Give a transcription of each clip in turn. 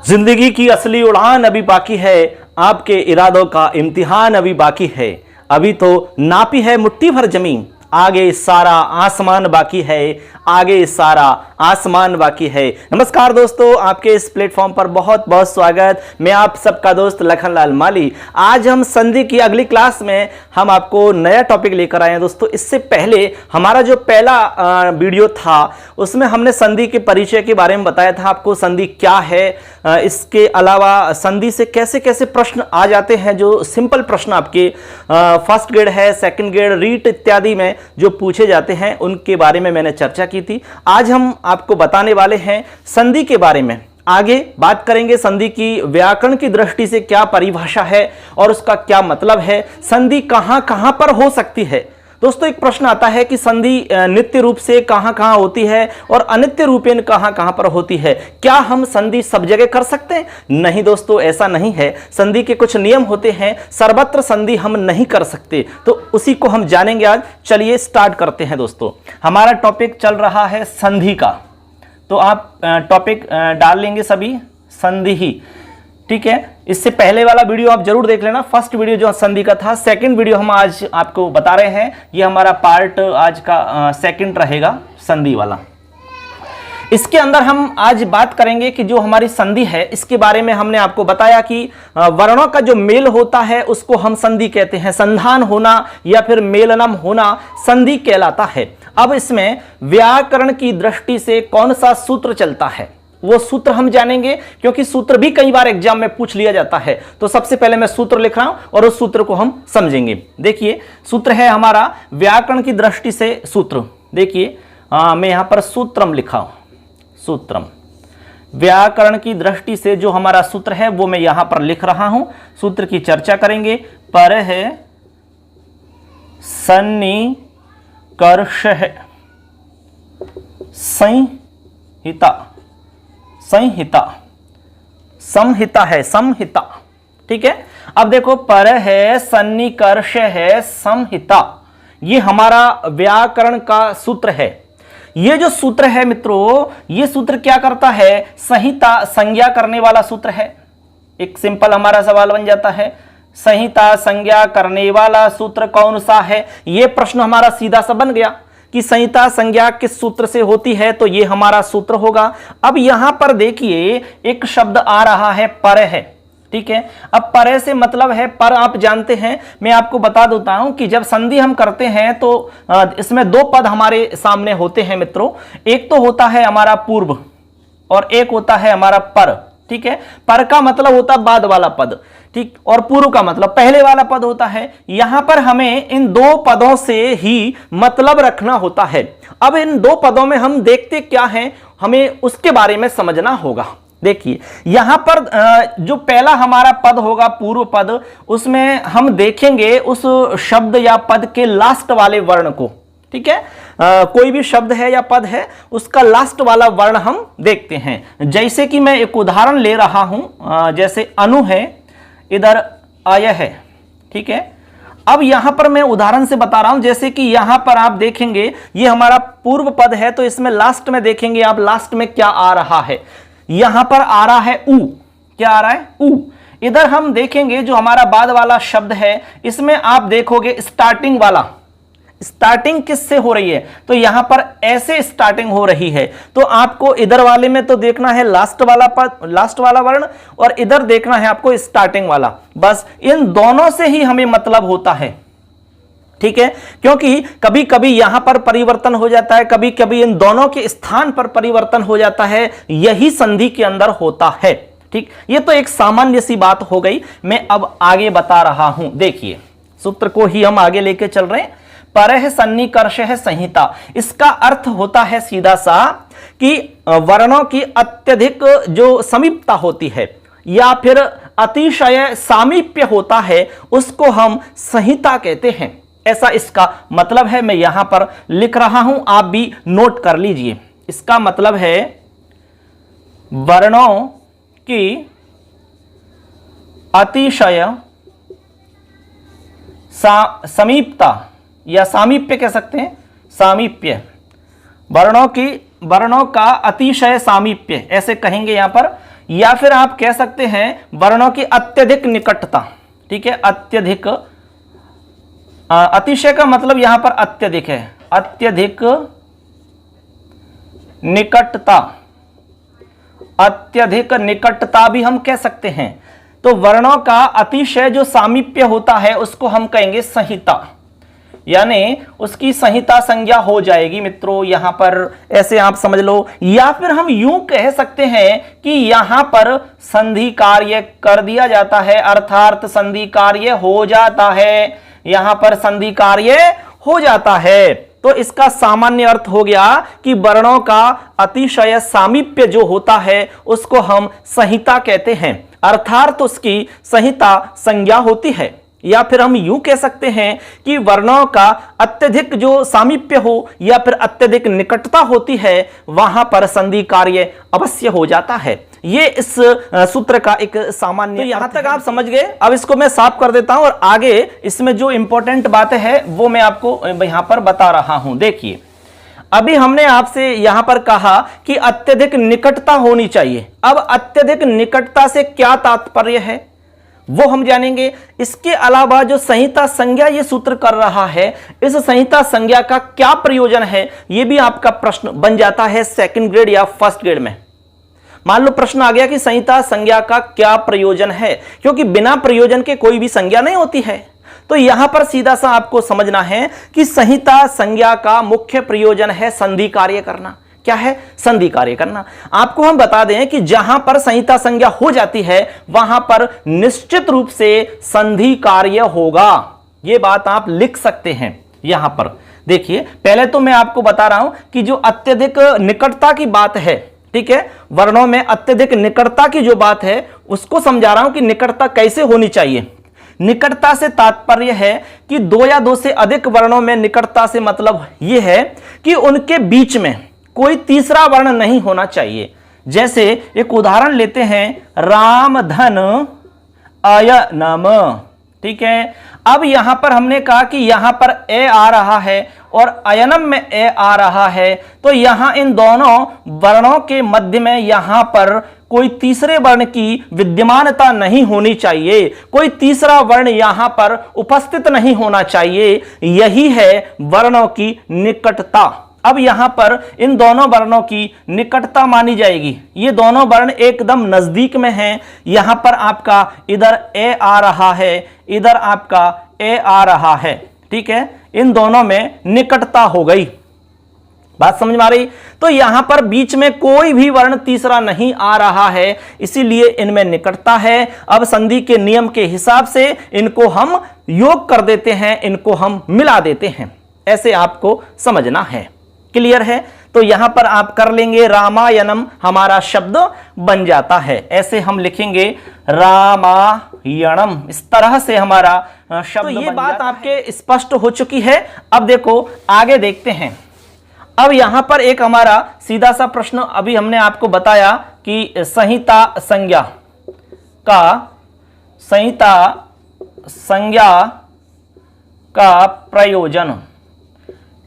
जिंदगी की असली उड़ान अभी बाकी है, आपके इरादों का इम्तिहान अभी बाकी है। अभी तो नापी है मुट्ठी भर जमीन, आगे सारा आसमान बाकी है, आगे सारा आसमान बाकी है। नमस्कार दोस्तों, आपके इस प्लेटफॉर्म पर बहुत बहुत स्वागत। मैं आप सबका दोस्त लखनलाल माली। आज हम संधि की अगली क्लास में हम आपको नया टॉपिक लेकर आए हैं दोस्तों। इससे पहले हमारा जो पहला वीडियो था उसमें हमने संधि के परिचय के बारे में बताया था आपको, संधि क्या है, इसके अलावा संधि से कैसे कैसे प्रश्न आ जाते हैं, जो सिंपल प्रश्न आपके फर्स्ट ग्रेड है, सेकंड ग्रेड, रीट इत्यादि में जो पूछे जाते हैं उनके बारे में मैंने चर्चा की थी। आज हम आपको बताने वाले हैं संधि के बारे में। आगे बात करेंगे संधि की व्याकरण की दृष्टि से क्या परिभाषा है और उसका क्या मतलब है, संधि कहां कहां पर हो सकती है। दोस्तों एक प्रश्न आता है कि संधि नित्य रूप से कहां कहां होती है और अनित्य रूपेण कहां कहां पर होती है। क्या हम संधि सब जगह कर सकते हैं? नहीं दोस्तों, ऐसा नहीं है। संधि के कुछ नियम होते हैं, सर्वत्र संधि हम नहीं कर सकते, तो उसी को हम जानेंगे आज। चलिए स्टार्ट करते हैं दोस्तों। हमारा टॉपिक चल रहा है संधि का, तो आप टॉपिक डाल लेंगे सभी, संधि ही, ठीक है। इससे पहले वाला वीडियो आप जरूर देख लेना, फर्स्ट वीडियो जो संधि का था। सेकंड वीडियो हम आज आपको बता रहे हैं, ये हमारा पार्ट आज का सेकंड रहेगा, संधि वाला। इसके अंदर हम आज बात करेंगे कि जो हमारी संधि है इसके बारे में हमने आपको बताया कि वर्णों का जो मेल होता है उसको हम संधि कहते हैं। संधान होना या फिर मेलनम होना संधि कहलाता है। अब इसमें व्याकरण की दृष्टि से कौन सा सूत्र चलता है वो सूत्र हम जानेंगे, क्योंकि सूत्र भी कई बार एग्जाम में पूछ लिया जाता है। तो सबसे पहले मैं सूत्र लिख रहा हूं और उस सूत्र को हम समझेंगे। देखिए सूत्र है हमारा व्याकरण की दृष्टि से सूत्र। देखिए मैं यहां पर सूत्रम लिखा हूं, सूत्रम। व्याकरण की दृष्टि से जो हमारा सूत्र है वो मैं यहां पर लिख रहा हूं। सूत्र की चर्चा करेंगे। पर है सन्निकर्ष संहिता, संहिता, संहिता है, संहिता, ठीक है। अब देखो पर है, सन्निकर्ष है, संहिता, ये हमारा व्याकरण का सूत्र है। ये जो सूत्र है मित्रों, ये सूत्र क्या करता है? संहिता संज्ञा करने वाला सूत्र है। एक सिंपल हमारा सवाल बन जाता है, संहिता संज्ञा करने वाला सूत्र कौन सा है? ये प्रश्न हमारा सीधा सा बन गया कि संहिता संज्ञा किस सूत्र से होती है, तो ये हमारा सूत्र होगा। अब यहां पर देखिए एक शब्द आ रहा है पर है, ठीक है। अब पर से मतलब है, पर आप जानते हैं, मैं आपको बता देता हूं कि जब संधि हम करते हैं तो इसमें दो पद हमारे सामने होते हैं मित्रों। एक तो होता है हमारा पूर्व और एक होता है हमारा पर, ठीक है। पर का मतलब होता है बाद वाला पद, ठीक, और पूर्व का मतलब पहले वाला पद होता है। यहां पर हमें इन दो पदों से ही मतलब रखना होता है। अब इन दो पदों में हम देखते क्या हैं, हमें उसके बारे में समझना होगा। देखिए यहां पर जो पहला हमारा पद होगा पूर्व पद, उसमें हम देखेंगे उस शब्द या पद के लास्ट वाले वर्ण को, ठीक है। कोई भी शब्द है या पद है उसका लास्ट वाला वर्ण हम देखते हैं। जैसे कि मैं एक उदाहरण ले रहा हूं, जैसे अनु है, इधर आय है, ठीक है। अब यहां पर मैं उदाहरण से बता रहा हूं, जैसे कि यहां पर आप देखेंगे ये हमारा पूर्व पद है, तो इसमें लास्ट में देखेंगे आप, लास्ट में क्या आ रहा है? यहां पर आ रहा है उ। क्या आ रहा है? उ। इधर हम देखेंगे जो हमारा बाद वाला शब्द है, इसमें आप देखोगे स्टार्टिंग वाला, स्टार्टिंग किससे हो रही है? तो यहां पर ऐसे स्टार्टिंग हो रही है। तो आपको इधर वाले में तो देखना है लास्ट वाला पद, लास्ट वाला वर्ण, और इधर देखना है आपको स्टार्टिंग वाला। बस इन दोनों से ही हमें मतलब होता है, ठीक है। क्योंकि कभी कभी यहां पर परिवर्तन हो जाता है, कभी कभी इन दोनों के स्थान पर परिवर्तन हो जाता है, यही संधि के अंदर होता है, ठीक। ये तो एक सामान्य सी बात हो गई, मैं अब आगे बता रहा हूं। देखिए सूत्र को ही हम आगे लेके चल रहे हैं। पर है, सन्निकर्ष है, संहिता, इसका अर्थ होता है सीधा सा कि वर्णों की अत्यधिक जो समीपता होती है या फिर अतिशय सामीप्य होता है, उसको हम संहिता कहते हैं। ऐसा इसका मतलब है। मैं यहां पर लिख रहा हूं, आप भी नोट कर लीजिए। इसका मतलब है वर्णों की अतिशय समीपता या सामीप्य कह सकते हैं, सामीप्य, वर्णों का अतिशय सामीप्य ऐसे कहेंगे यहां पर। या फिर आप कह सकते हैं वर्णों की अत्यधिक निकटता। ठीक है, अत्यधिक, अतिशय का मतलब यहां पर अत्यधिक है, अत्यधिक निकटता, अत्यधिक निकटता भी हम कह सकते हैं। तो वर्णों का अतिशय जो सामीप्य होता है उसको हम कहेंगे संहिता, यानी उसकी संहिता संज्ञा हो जाएगी मित्रों यहां पर, ऐसे आप समझ लो। या फिर हम यूं कह सकते हैं कि यहां पर संधि कार्य कर दिया जाता है, अर्थात संधि कार्य हो जाता है, यहां पर संधि कार्य हो जाता है। तो इसका सामान्य अर्थ हो गया कि वर्णों का अतिशय सामीप्य जो होता है उसको हम संहिता कहते हैं, अर्थात उसकी संहिता संज्ञा होती है। या फिर हम यूं कह सकते हैं कि वर्णों का अत्यधिक जो सामीप्य हो या फिर अत्यधिक निकटता होती है वहां पर संधि कार्य अवश्य हो जाता है। ये इस सूत्र का एक सामान्य, तो यहां तक आप समझ गए। अब इसको मैं साफ कर देता हूं और आगे इसमें जो इंपॉर्टेंट बातें हैं वो मैं आपको यहां पर बता रहा हूं। देखिए, अभी हमने आपसे यहां पर कहा कि अत्यधिक निकटता होनी चाहिए। अब अत्यधिक निकटता से क्या तात्पर्य है वो हम जानेंगे। इसके अलावा जो संहिता संज्ञा ये सूत्र कर रहा है, इस संहिता संज्ञा का क्या प्रयोजन है, ये भी आपका प्रश्न बन जाता है सेकंड ग्रेड या फर्स्ट ग्रेड में। मान लो प्रश्न आ गया कि संहिता संज्ञा का क्या प्रयोजन है, क्योंकि बिना प्रयोजन के कोई भी संज्ञा नहीं होती है। तो यहां पर सीधा सा आपको समझना है कि संहिता संज्ञा का मुख्य प्रयोजन है संधि कार्य करना। क्या है? संधि कार्य करना। आपको हम बता दें कि जहां पर संहिता संज्ञा हो जाती है वहां पर निश्चित रूप से संधि कार्य होगा। यह बात आप लिख सकते हैं यहां पर। देखिए, पहले तो मैं आपको बता रहा हूं कि जो अत्यधिक निकटता की बात है, ठीक है, वर्णों में अत्यधिक निकटता की जो बात है उसको समझा रहा हूं कि निकटता कैसे होनी चाहिए। निकटता से तात्पर्य है कि दो या दो से अधिक वर्णों में निकटता से मतलब यह है कि उनके बीच में कोई तीसरा वर्ण नहीं होना चाहिए। जैसे एक उदाहरण लेते हैं, राम धन अयनम। ठीक है, अब यहां पर हमने कहा कि यहां पर ए आ रहा है और अयनम में ए आ रहा है, तो यहां इन दोनों वर्णों के मध्य में यहां पर कोई तीसरे वर्ण की विद्यमानता नहीं होनी चाहिए, कोई तीसरा वर्ण यहां पर उपस्थित नहीं होना चाहिए। यही है वर्णों की निकटता। अब यहां पर इन दोनों वर्णों की निकटता मानी जाएगी। ये दोनों वर्ण एकदम नजदीक में हैं। यहां पर आपका इधर ए आ रहा है, इधर आपका ए आ रहा है। ठीक है, इन दोनों में निकटता हो गई। बात समझ में आ रही? तो यहां पर बीच में कोई भी वर्ण तीसरा नहीं आ रहा है, इसीलिए इनमें निकटता है। अब संधि के नियम के हिसाब से इनको हम योग कर देते हैं, इनको हम मिला देते हैं। ऐसे आपको समझना है। क्लियर है? तो यहां पर आप कर लेंगे, रामायणम हमारा शब्द बन जाता है। ऐसे हम लिखेंगे रामायणम, इस तरह से हमारा शब्द। तो ये बात आपके स्पष्ट हो चुकी है। अब देखो आगे देखते हैं। अब यहां पर एक हमारा सीधा सा प्रश्न, अभी हमने आपको बताया कि संहिता संज्ञा का प्रयोजन।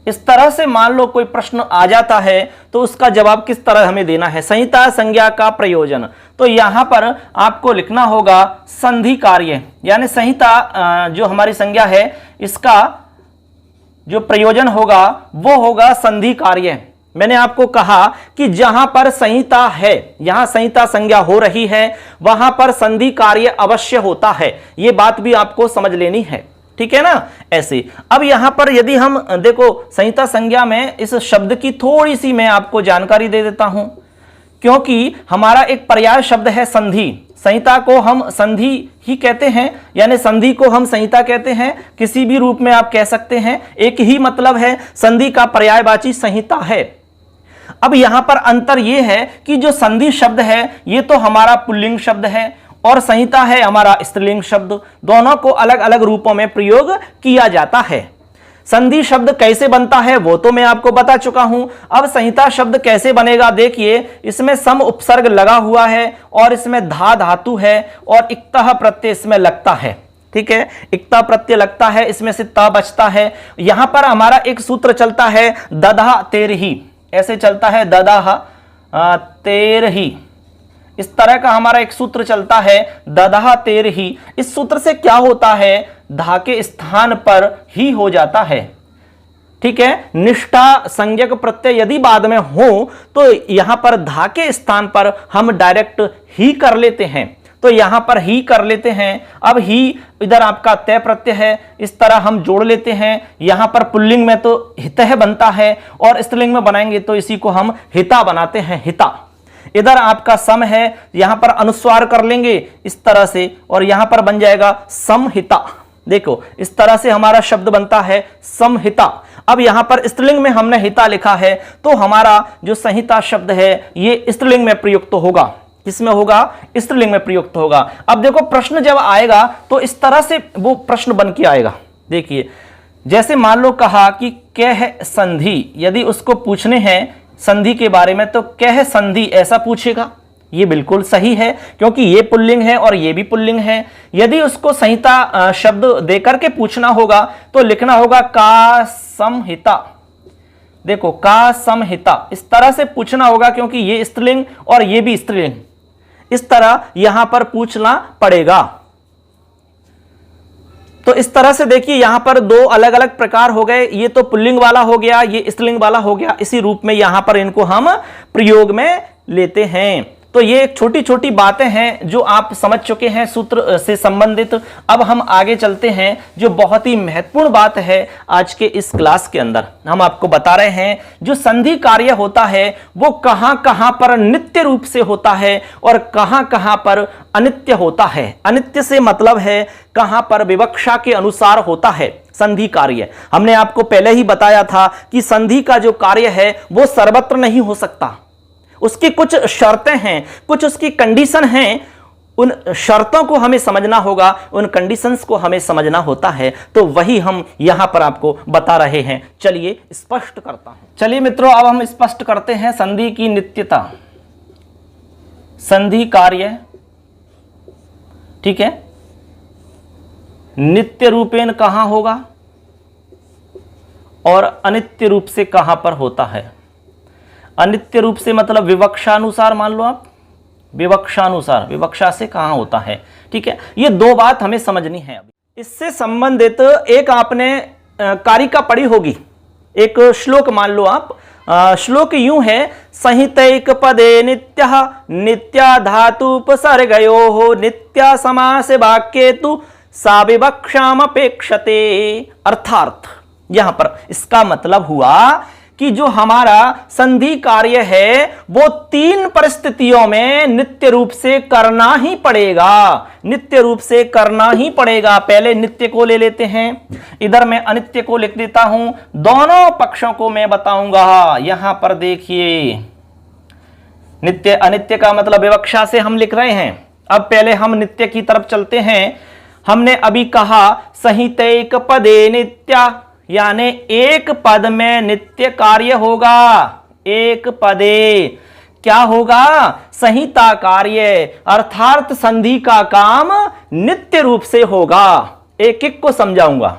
इस तरह से मान लो कोई प्रश्न आ जाता है तो उसका जवाब किस तरह हमें देना है। संहिता संज्ञा का प्रयोजन, तो यहां पर आपको लिखना होगा संधि कार्य, यानी संहिता जो हमारी संज्ञा है इसका जो प्रयोजन होगा वो होगा संधि कार्य। मैंने आपको कहा कि जहां पर संहिता है, यहां संहिता संज्ञा हो रही है, वहां पर संधि कार्य अवश्य होता है। यह बात भी आपको समझ लेनी है। ठीक है ना? ऐसे अब यहां पर यदि हम देखो संहिता संज्ञा में इस शब्द की थोड़ी सी मैं आपको जानकारी दे देता हूं, क्योंकि हमारा एक पर्याय शब्द है संधि। संहिता को हम संधि ही कहते हैं, यानी संधि को हम संहिता कहते हैं, किसी भी रूप में आप कह सकते हैं, एक ही मतलब है। संधि का पर्यायवाची संहिता है। अब यहां पर अंतर यह है कि जो संधि शब्द है ये तो हमारा पुल्लिंग शब्द है और संहिता है हमारा स्त्रीलिंग शब्द। दोनों को अलग अलग रूपों में प्रयोग किया जाता है। संधि शब्द कैसे बनता है वो तो मैं आपको बता चुका हूं। अब संहिता शब्द कैसे बनेगा, देखिए इसमें सम उपसर्ग लगा हुआ है और इसमें धा धातु है और इक्तः प्रत्यय इसमें लगता है। ठीक है, इक्ता प्रत्यय लगता है, इसमें से ता बचता है। यहां पर हमारा एक सूत्र चलता है दधा तेरही, ऐसे चलता है ददाह तेरही। इस तरह का हमारा एक सूत्र चलता है, ददह तेर ही। इस सूत्र से क्या होता है, धा के स्थान पर ही हो जाता है, ठीक है। निष्ठा संज्ञक प्रत्यय यदि बाद में हो तो यहां पर धा के स्थान पर हम डायरेक्ट ही कर लेते हैं, तो यहां पर ही कर लेते हैं। अब ही इधर आपका तय प्रत्यय है, इस तरह हम जोड़ लेते हैं। यहां पर पुल्लिंग में तो हितः बनता है और स्त्रीलिंग में बनाएंगे तो इसी को हम हिता बनाते हैं, हिता। इधर आपका सम है, यहां पर अनुस्वार कर लेंगे इस तरह से और यहां पर बन जाएगा समहिता। देखो इस तरह से हमारा शब्द बनता है समहिता। अब यहां पर स्त्रीलिंग में हमने हिता लिखा है तो हमारा जो संहिता शब्द है ये स्त्रीलिंग में प्रयुक्त होगा। किसमें होगा, स्त्रीलिंग में प्रयुक्त होगा। अब देखो प्रश्न जब आएगा तो इस तरह से वो प्रश्न बन के आएगा। देखिए जैसे मान लो कहा कि कह संधि, यदि उसको पूछने हैं संधि के बारे में तो कह संधि ऐसा पूछेगा। ये बिल्कुल सही है क्योंकि ये पुल्लिंग है और ये भी पुल्लिंग है। यदि उसको संहिता शब्द देकर के पूछना होगा तो लिखना होगा का समहिता। देखो का समहिता इस तरह से पूछना होगा क्योंकि ये स्त्रीलिंग और ये भी स्त्रीलिंग, इस तरह यहां पर पूछना पड़ेगा। तो इस तरह से देखिए यहां पर दो अलग अलग प्रकार हो गए, ये तो पुल्लिंग वाला हो गया, ये स्त्रीलिंग वाला हो गया। इसी रूप में यहां पर इनको हम प्रयोग में लेते हैं। तो ये छोटी छोटी बातें हैं जो आप समझ चुके हैं सूत्र से संबंधित। अब हम आगे चलते हैं, जो बहुत ही महत्वपूर्ण बात है आज के इस क्लास के अंदर हम आपको बता रहे हैं। जो संधि कार्य होता है वो कहां कहां पर नित्य रूप से होता है और कहां कहां पर अनित्य होता है। अनित्य से मतलब है कहां पर विवक्षा के अनुसार होता है संधि कार्य। हमने आपको पहले ही बताया था कि संधि का जो कार्य है वो सर्वत्र नहीं हो सकता, उसकी कुछ शर्तें हैं, कुछ उसकी कंडीशन हैं। उन शर्तों को हमें समझना होगा, उन कंडीशंस को हमें समझना होता है। तो वही हम यहां पर आपको बता रहे हैं। चलिए स्पष्ट करता हूं। चलिए मित्रों अब हम स्पष्ट करते हैं संधि की नित्यता। संधि कार्य, ठीक है, नित्य रूपेण कहां होगा और अनित्य रूप से कहां पर होता है। अनित्य रूप से मतलब विवक्षानुसार, मान लो आप विवक्षानुसार, विवक्षा से कहां होता है, ठीक है। ये दो बात हमें समझनी है। अभी इससे संबंधित एक आपने कारिका पढ़ी होगी, एक श्लोक मान लो आप। श्लोक यूं है, संहितैक पदे नित्यः नित्या धातुपसर्गयोः नित्या समास वाक्ये तु सा विवक्षाम अपेक्षते। अर्थात यहां पर इसका मतलब हुआ कि जो हमारा संधि कार्य है वो तीन परिस्थितियों में नित्य रूप से करना ही पड़ेगा, नित्य रूप से करना ही पड़ेगा। पहले नित्य को ले लेते हैं, इधर मैं अनित्य को लिख देता हूं, दोनों पक्षों को मैं बताऊंगा। यहां पर देखिए नित्य अनित्य का मतलब विवक्षा से हम लिख रहे हैं। अब पहले हम नित्य की तरफ चलते हैं। हमने अभी कहा संहितैक पदे नित्या, यानी एक पद में नित्य कार्य होगा। एक पदे क्या होगा, संहिता कार्य, अर्थात संधि का काम नित्य रूप से होगा। एक एक को समझाऊंगा।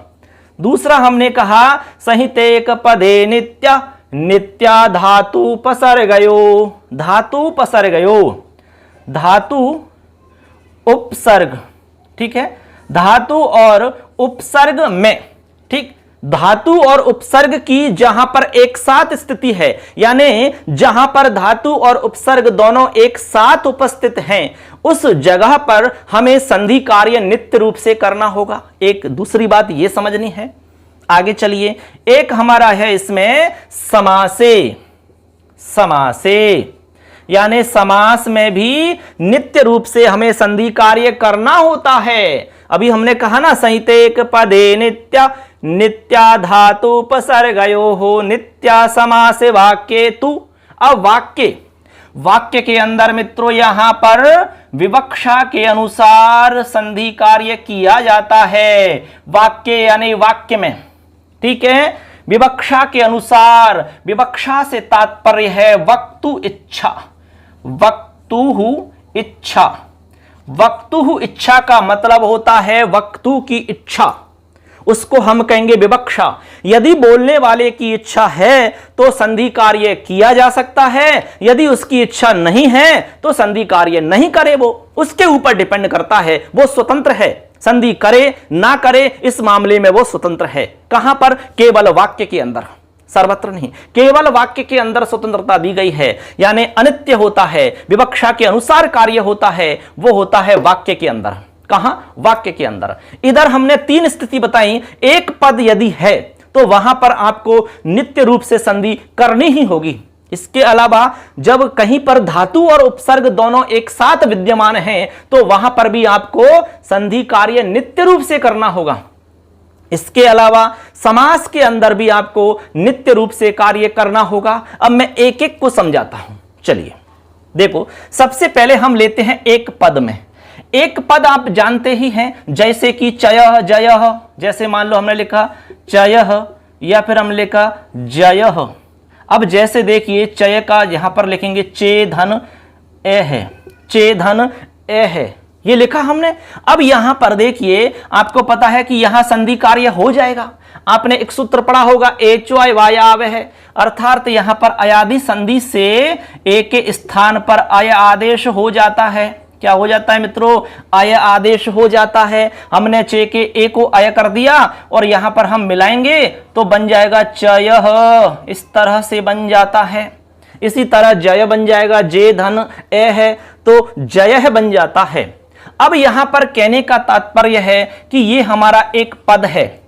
दूसरा हमने कहा संहितेक पदे नित्या नित्या धातु उपसर्गयो, धातु उपसर्गयो, धातु उपसर्ग, ठीक है, धातु और उपसर्ग में, ठीक, धातु और उपसर्ग की जहां पर एक साथ स्थिति है, यानी जहां पर धातु और उपसर्ग दोनों एक साथ उपस्थित हैं, उस जगह पर हमें संधि कार्य नित्य रूप से करना होगा। एक दूसरी बात यह समझनी है। आगे चलिए, एक हमारा है इसमें समासे, समासे, यानी समास में भी नित्य रूप से हमें संधि कार्य करना होता है। अभी हमने कहा ना संहितेक पदे नित्या नित्या धातु उपसर्गयोः नित्या समासे वाक्ये तु। अब वाक्य, वाक्य के अंदर मित्रों यहां पर विवक्षा के अनुसार संधि कार्य किया जाता है। वाक्य यानी वाक्य में, ठीक है, विवक्षा के अनुसार। विवक्षा से तात्पर्य है वक्तु इच्छा, वक्तुहु इच्छा। वक्तुहु इच्छा का मतलब होता है वक्तु की इच्छा। उसको हम कहेंगे विवक्षा। यदि बोलने वाले की इच्छा है तो संधि कार्य किया जा सकता है, यदि उसकी इच्छा नहीं है तो संधि कार्य नहीं करे, वो उसके ऊपर डिपेंड करता है, वो स्वतंत्र है, संधि करे ना करे इस मामले में वो स्वतंत्र है। कहां पर? केवल वाक्य के अंदर, सर्वत्र नहीं, केवल वाक्य के अंदर स्वतंत्रता दी गई है। यानी अनित्य होता है, विवक्षा के अनुसार कार्य होता है, वो होता है वाक्य के अंदर। कहां? वाक्य के अंदर। इधर हमने 3 स्थिति बताई। एक पद यदि है तो वहां पर आपको नित्य रूप से संधि करनी ही होगी। इसके अलावा जब कहीं पर धातु और उपसर्ग दोनों एक साथ विद्यमान हैं तो वहां पर भी आपको संधि कार्य नित्य रूप से करना होगा। इसके अलावा समास के अंदर भी आपको नित्य रूप से कार्य करना होगा। अब मैं एक एक को समझाता हूं। चलिए देखो, सबसे पहले हम लेते हैं एक पद में। एक पद आप जानते ही हैं, जैसे कि चयः जयः, जैसे मान लो हमने लिखा चयः या फिर हम लिखा जयः। अब जैसे देखिए चय का यहां पर लिखेंगे चेधन ए है, चेधन ए है, ये लिखा हमने। अब यहां पर देखिए आपको पता है कि यहां संधि कार्य हो जाएगा। आपने एक सूत्र पढ़ा होगा एचोय वायाव है, अर्थात यहां पर अयादि संधि से ए के स्थान पर अय आदेश हो जाता है। क्या हो जाता है मित्रों? अय आदेश हो जाता है। हमने चे के ए को अय कर दिया और यहां पर हम मिलाएंगे तो बन जाएगा चयः, इस तरह से बन जाता है। इसी तरह जय बन जाएगा, जे धन ए है तो जय बन जाता है। अब यहां पर कहने का तात्पर्य है कि ये हमारा एक पद है।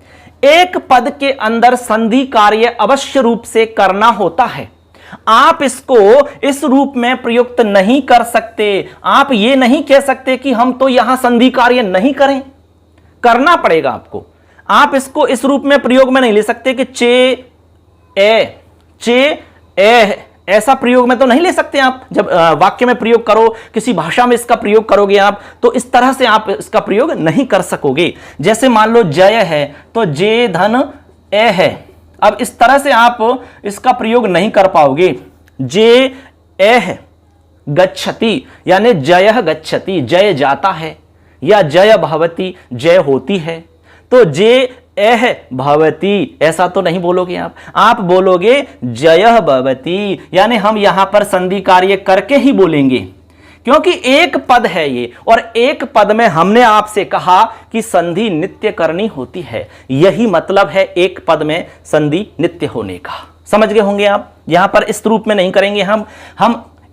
एक पद के अंदर संधि कार्य अवश्य रूप से करना होता है। आप इसको इस रूप में प्रयुक्त नहीं कर सकते। आप ये नहीं कह सकते कि हम तो यहां संधि कार्य नहीं करें, करना पड़ेगा आपको। आप इसको इस रूप में प्रयोग में नहीं ले सकते कि चे ए ऐसा प्रयोग में तो नहीं ले सकते आप। जब वाक्य में प्रयोग करो, किसी भाषा में इसका प्रयोग करोगे आप, तो इस तरह से आप इसका प्रयोग नहीं कर सकोगे। जैसे मान लो जय है तो जे धन ए है, अब इस तरह से आप इसका प्रयोग नहीं कर पाओगे। जे ए है गच्छति, यानी जय गच्छति, जय जाता है, या जय भवति, जय होती है। तो जे एह भवती ऐसा तो नहीं बोलोगे आप बोलोगे जयः भवति, यानी हम यहां पर संधि कार्य करके ही बोलेंगे, क्योंकि एक पद है ये, और एक पद में हमने आपसे कहा कि संधि नित्य करनी होती है। यही मतलब है एक पद में संधि नित्य होने का। समझ गए होंगे आप? यहां पर इस रूप में नहीं करेंगे, हम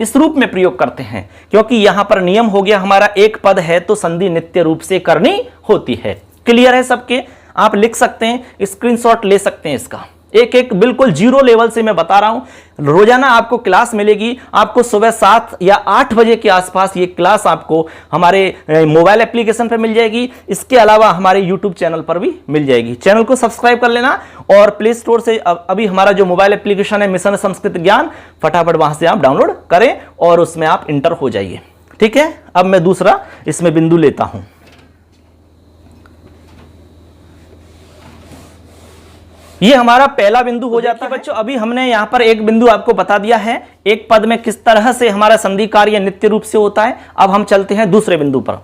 इस रूप में प्रयोग करते हैं, क्योंकि यहां पर नियम हो गया हमारा एक पद है तो संधि नित्य रूप से करनी होती है। क्लियर है सबके? आप लिख सकते हैं, स्क्रीनशॉट ले सकते हैं इसका। एक एक बिल्कुल जीरो लेवल से मैं बता रहा हूं। रोजाना आपको क्लास मिलेगी, आपको सुबह 7 या 8 बजे के आसपास ये क्लास आपको हमारे मोबाइल एप्लीकेशन पर मिल जाएगी। इसके अलावा हमारे यूट्यूब चैनल पर भी मिल जाएगी। चैनल को सब्सक्राइब कर लेना, और प्ले स्टोर से अभी हमारा जो मोबाइल एप्लीकेशन है मिशन संस्कृत ज्ञान, फटाफट वहां से आप डाउनलोड करें और उसमें आप इंटर हो जाइए। ठीक है, अब मैं दूसरा इसमें बिंदु लेता हूं। ये हमारा पहला बिंदु हो जाता है बच्चों। अभी हमने यहां पर एक बिंदु आपको बता दिया है, एक पद में किस तरह से हमारा संधि कार्य नित्य रूप से होता है। अब हम चलते हैं दूसरे बिंदु पर।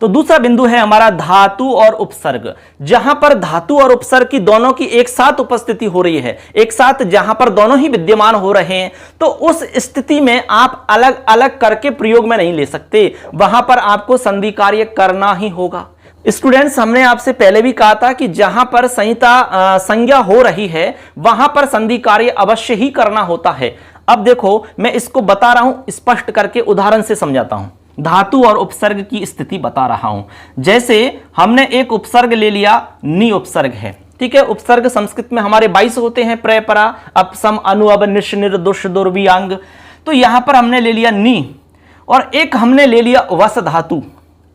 तो दूसरा बिंदु है हमारा धातु और उपसर्ग। जहां पर धातु और उपसर्ग की दोनों की एक साथ उपस्थिति हो रही है, एक साथ जहां पर दोनों ही विद्यमान हो रहे हैं, तो उस स्थिति में आप अलग अलग करके प्रयोग में नहीं ले सकते। वहां पर आपको संधि कार्य करना ही होगा। स्टूडेंट्स, हमने आपसे पहले भी कहा था कि जहां पर संहिता संज्ञा हो रही है वहां पर संधि कार्य अवश्य ही करना होता है। अब देखो, मैं इसको बता रहा हूं, स्पष्ट करके उदाहरण से समझाता हूं। धातु और उपसर्ग की स्थिति बता रहा हूं। जैसे हमने एक उपसर्ग ले लिया, नि उपसर्ग है। ठीक है, उपसर्ग संस्कृत में हमारे 22 होते हैं, प्र, परा, अपसम, अनु, अब, निश, निर, दुष, दुर्वी, अंग। तो यहां पर हमने ले लिया नि, और एक हमने ले लिया वस धातु।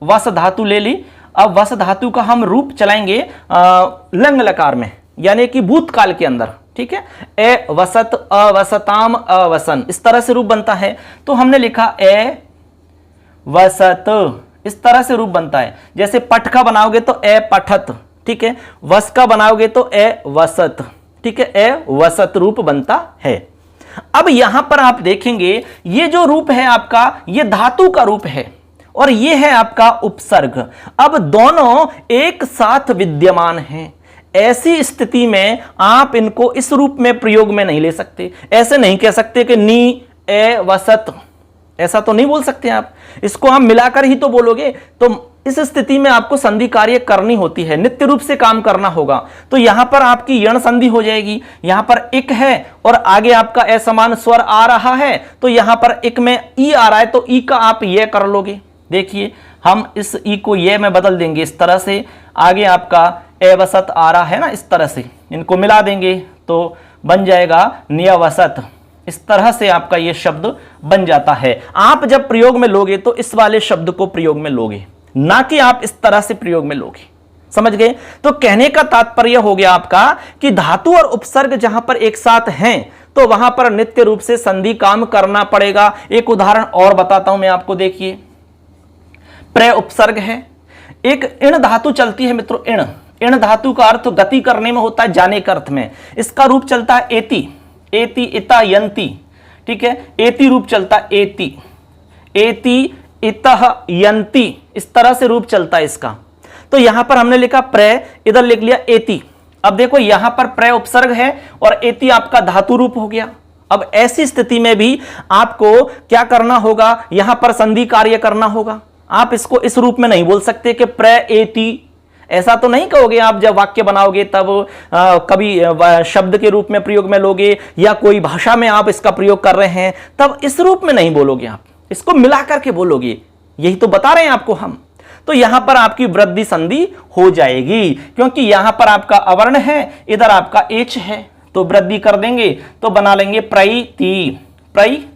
वस धातु ले ली। अब वस धातु का हम रूप चलाएंगे लंग लकार में, यानी कि भूतकाल के अंदर। ठीक है, ए वसत, अवसताम, अवसन, इस तरह से रूप बनता है। तो हमने लिखा ए वसत, इस तरह से रूप बनता है। जैसे पठ का बनाओगे तो ए पठत, ठीक है। वस का बनाओगे तो ए वसत, ठीक है, ए वसत रूप बनता है। अब यहां पर आप देखेंगे ये जो रूप है आपका, ये धातु का रूप है, और ये है आपका उपसर्ग। अब दोनों एक साथ विद्यमान हैं, ऐसी स्थिति में आप इनको इस रूप में प्रयोग में नहीं ले सकते। ऐसे नहीं कह सकते कि नी ए वसत, ऐसा तो नहीं बोल सकते आप। इसको हम मिलाकर ही तो बोलोगे। तो इस स्थिति में आपको संधि कार्य करनी होती है, नित्य रूप से काम करना होगा। तो यहां पर आपकी यण संधि हो जाएगी। यहां पर इक है और आगे आपका असमान स्वर आ रहा है, तो यहां पर इक में ई आ रहा है, तो ई का आप ये कर लोगे। देखिए हम इस ई को ये में बदल देंगे इस तरह से। आगे आपका एवसत आ रहा है ना, इस तरह से इनको मिला देंगे तो बन जाएगा नियवसत। इस तरह से आपका ये शब्द बन जाता है। आप जब प्रयोग में लोगे तो इस वाले शब्द को प्रयोग में लोगे, ना कि आप इस तरह से प्रयोग में लोगे। समझ गए? तो कहने का तात्पर्य हो गया आपका कि धातु और उपसर्ग जहां पर एक साथ हैं तो वहां पर नित्य रूप से संधि काम करना पड़ेगा। एक उदाहरण और बताता हूं मैं आपको। देखिए प्र उपसर्ग है, एक इण धातु चलती है मित्रों। इण इण धातु का अर्थ गति करने में होता है, जाने के अर्थ में। इसका रूप चलता है एति, एति इता यंती। ठीक है, एति रूप चलता है, एति एति इतः यंती, इस तरह से रूप चलता है इसका। तो यहां पर हमने लिखा प्र, इधर लिख लिया एति। अब देखो यहां पर प्र उपसर्ग है और एति आपका धातु रूप हो गया। अब ऐसी स्थिति में भी आपको क्या करना होगा, यहां पर संधि कार्य करना होगा। आप इसको इस रूप में नहीं बोल सकते कि प्र एति, ऐसा तो नहीं कहोगे आप। जब वाक्य बनाओगे तब कभी शब्द के रूप में प्रयोग में लोगे या कोई भाषा में आप इसका प्रयोग कर रहे हैं, तब इस रूप में नहीं बोलोगे आप, इसको मिला करके बोलोगे। यही तो बता रहे हैं आपको हम। तो यहां पर आपकी वृद्धि संधि हो जाएगी, क्योंकि यहां पर आपका अवर्ण है, इधर आपका एच है, तो वृद्धि कर देंगे तो बना लेंगे प्रैति, प्रैति।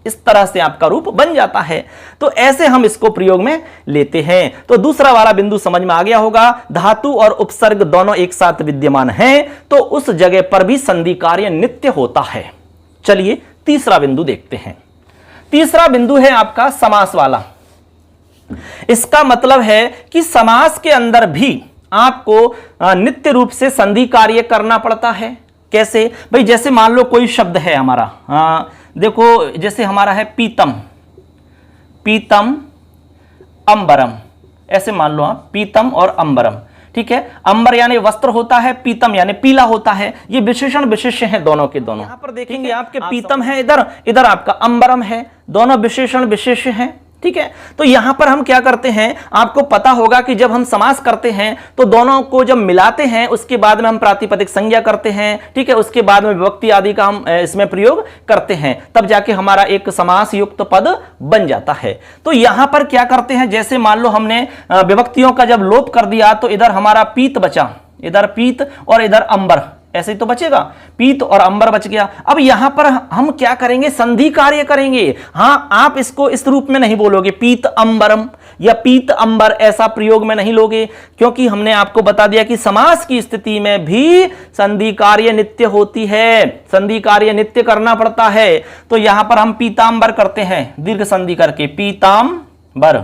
इस तरह से आपका रूप बन जाता है। तो ऐसे हम इसको प्रयोग में लेते हैं। तो दूसरा वाला बिंदु समझ में आ गया होगा। धातु और उपसर्ग दोनों एक साथ विद्यमान हैं तो उस जगह पर भी संधि कार्य नित्य होता है। चलिए तीसरा बिंदु देखते हैं। तीसरा बिंदु है आपका समास वाला। इसका मतलब है कि समास के अंदर भी आपको नित्य रूप से संधि कार्य करना पड़ता है। कैसे भाई? जैसे मान लो कोई शब्द है हमारा, देखो जैसे हमारा है पीतम, पीतम अंबरम, ऐसे मान लो आप, पीतम और अंबरम। ठीक है, अंबर यानी वस्त्र होता है, पीतम यानी पीला होता है। ये विशेषण विशेष्य हैं दोनों के दोनों। यहां पर देखेंगे आपके पीतम है इधर, इधर आपका अंबरम है, दोनों विशेषण विशेष्य हैं। ठीक है, तो यहां पर हम क्या करते हैं, आपको पता होगा कि जब हम समास करते हैं तो दोनों को जब मिलाते हैं उसके बाद में हम प्रातिपदिक संज्ञा करते हैं। ठीक है, उसके बाद में विभक्ति आदि का हम इसमें प्रयोग करते हैं, तब जाके हमारा एक समास युक्त पद बन जाता है। तो यहां पर क्या करते हैं, जैसे मान लो हमने विभक्तियों का जब लोप कर दिया तो इधर हमारा पीत बचा, इधर पीत और इधर अंबर, ऐसे ही तो बचेगा, पीत और अंबर बच गया। अब यहां पर हम क्या करेंगे, संधि कार्य करेंगे। हां, आप इसको इस रूप में नहीं बोलोगे पीत अंबरम या पीत अंबर, ऐसा प्रयोग में नहीं लोगे, क्योंकि हमने आपको बता दिया कि समास की स्थिति में भी संधि कार्य नित्य होती है, संधि कार्य नित्य करना पड़ता है। तो यहां पर हम पीतांबर करते हैं दीर्घ संधि करके, पीतांबर,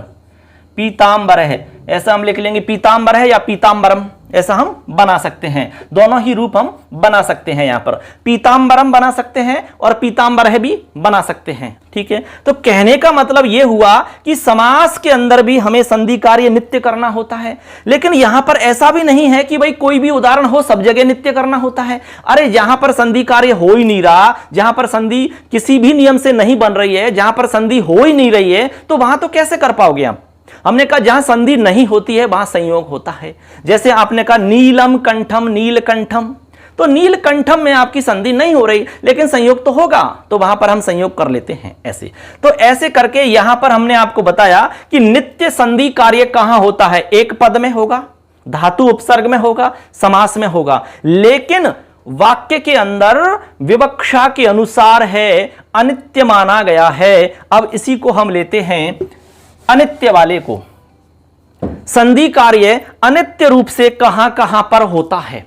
पीतांबर है, ऐसा हम लिख लेंगे, पीतांबर है या पीतांबरम, ऐसा हम बना सकते हैं। दोनों ही रूप हम बना सकते हैं। यहां पर पीतांबरम बना सकते हैं और पीतांबर है भी बना सकते हैं। ठीक है, तो कहने का मतलब यह हुआ कि समास के अंदर भी हमें संधि कार्य नित्य करना होता है। लेकिन यहां पर ऐसा भी नहीं है कि भाई कोई भी उदाहरण हो सब जगह नित्य करना होता है। अरे जहां पर संधि कार्य हो ही नहीं रहा, जहां पर संधि किसी भी नियम से नहीं बन रही है, जहां पर संधि हो ही नहीं रही है, तो वहां तो कैसे कर पाओगे आप? हमने कहा जहां संधि नहीं होती है वहां संयोग होता है। जैसे आपने कहा नीलम कंठम, नीलकंठम, तो नीलकंठम में आपकी संधि नहीं हो रही लेकिन संयोग तो होगा, तो वहां पर हम संयोग कर लेते हैं ऐसे। तो ऐसे करके यहां पर हमने आपको बताया कि नित्य संधि कार्य कहां होता है, एक पद में होगा, धातु उपसर्ग में होगा, समास में होगा, लेकिन वाक्य के अंदर विवक्षा के अनुसार है, अनित्य माना गया है। अब इसी को हम लेते हैं अनित्य वाले को। संधि कार्य अनित्य रूप से कहां कहां पर होता है,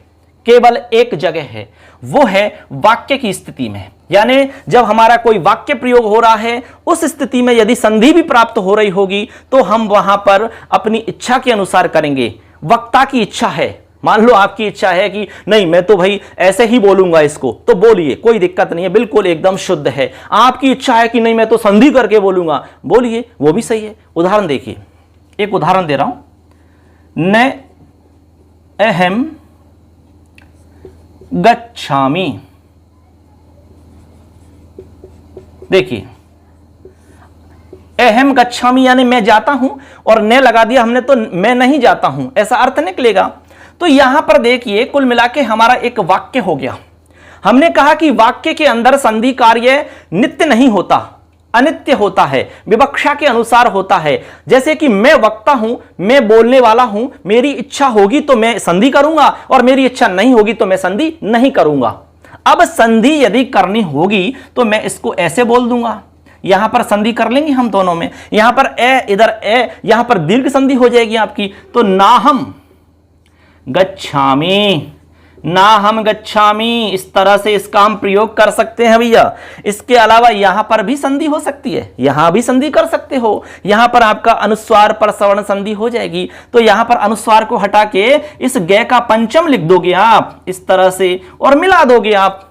केवल एक जगह है, वो है वाक्य की स्थिति में। यानी जब हमारा कोई वाक्य प्रयोग हो रहा है उस स्थिति में यदि संधि भी प्राप्त हो रही होगी तो हम वहां पर अपनी इच्छा के अनुसार करेंगे। वक्ता की इच्छा है, मान लो आपकी इच्छा है कि नहीं मैं तो भाई ऐसे ही बोलूंगा इसको, तो बोलिए, कोई दिक्कत नहीं है, बिल्कुल एकदम शुद्ध है। आपकी इच्छा है कि नहीं मैं तो संधि करके बोलूंगा, बोलिए, वो भी सही है। उदाहरण देखिए, एक उदाहरण दे रहा हूं, न अहम गच्छामि। देखिए अहम गच्छामि यानी मैं जाता हूं, और ने लगा दिया हमने तो मैं नहीं जाता हूं, ऐसा अर्थ निकलेगा। तो यहां पर देखिए कुल मिला के हमारा एक वाक्य हो गया। हमने कहा कि वाक्य के अंदर संधि कार्य नित्य नहीं होता, अनित्य होता है, विवक्षा के अनुसार होता है। जैसे कि मैं वक्ता हूं, मैं बोलने वाला हूं, मेरी इच्छा होगी तो मैं संधि करूंगा और मेरी इच्छा नहीं होगी तो मैं संधि नहीं करूंगा। अब संधि यदि करनी होगी तो मैं इसको ऐसे बोल दूंगा, यहां पर संधि कर लेंगे हम दोनों में, यहां पर ए, इधर ए, यहां पर दीर्घ संधि हो जाएगी आपकी, तो नाहम गच्छामि, नाहम गच्छामि, इस तरह से इसका हम प्रयोग कर सकते हैं भैया। इसके अलावा यहां पर भी संधि हो सकती है, यहां भी संधि कर सकते हो। यहां पर आपका अनुस्वार पर सवर्ण संधि हो जाएगी, तो यहां पर अनुस्वार को हटा के इस ग का पंचम लिख दोगे आप इस तरह से और मिला दोगे आप,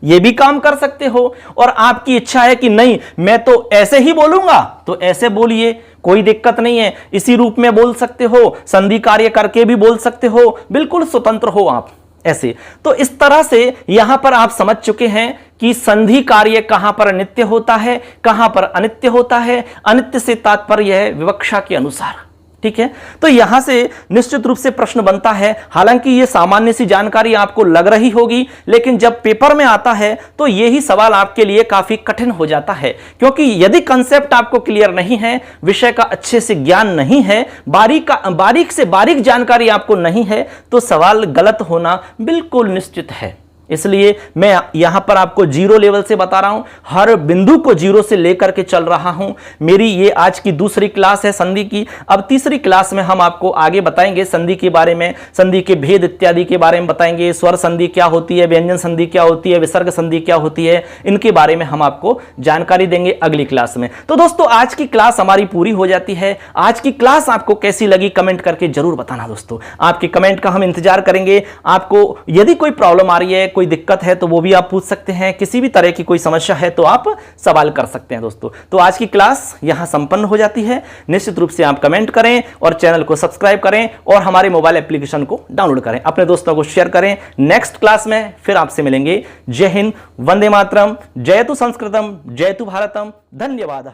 ये भी काम कर सकते हो। और आपकी इच्छा है कि नहीं मैं तो ऐसे ही बोलूंगा तो ऐसे बोलिए, कोई दिक्कत नहीं है, इसी रूप में बोल सकते हो, संधि कार्य करके भी बोल सकते हो, बिल्कुल स्वतंत्र हो आप ऐसे। तो इस तरह से यहां पर आप समझ चुके हैं कि संधि कार्य कहां पर नित्य होता है, कहां पर अनित्य होता है। अनित्य से तात्पर्य है विवक्षा के अनुसार, ठीक है। तो यहां से निश्चित रूप से प्रश्न बनता है, हालांकि यह सामान्य सी जानकारी आपको लग रही होगी, लेकिन जब पेपर में आता है तो यही सवाल आपके लिए काफी कठिन हो जाता है, क्योंकि यदि कंसेप्ट आपको क्लियर नहीं है, विषय का अच्छे से ज्ञान नहीं है, बारीक से बारीक जानकारी आपको नहीं है, तो सवाल गलत होना बिल्कुल निश्चित है। इसलिए मैं यहां पर आपको जीरो लेवल से बता रहा हूं, हर बिंदु को जीरो से लेकर के चल रहा हूं। मेरी ये आज की दूसरी क्लास है संधि की। अब तीसरी क्लास में हम आपको आगे बताएंगे संधि के बारे में, संधि के भेद इत्यादि के बारे में बताएंगे। स्वर संधि क्या होती है, व्यंजन संधि क्या होती है, विसर्ग संधि क्या होती है, इनके बारे में हम आपको जानकारी देंगे अगली क्लास में। तो दोस्तों आज की क्लास हमारी पूरी हो जाती है। आज की क्लास आपको कैसी लगी कमेंट करके जरूर बताना दोस्तों, आपके कमेंट का हम इंतजार करेंगे। आपको यदि कोई प्रॉब्लम आ रही है, कोई दिक्कत है, तो वो भी आप पूछ सकते हैं। किसी भी तरह की कोई समस्या है तो आप सवाल कर सकते हैं दोस्तों। तो आज की क्लास यहां संपन्न हो जाती है। निश्चित रूप से आप कमेंट करें और चैनल को सब्सक्राइब करें और हमारे मोबाइल एप्लीकेशन को डाउनलोड करें, अपने दोस्तों को शेयर करें। नेक्स्ट क्लास में फिर आपसे मिलेंगे। जय हिंद, वंदे मातरम, जयतु संस्कृतम, जयतु भारतम, धन्यवाद।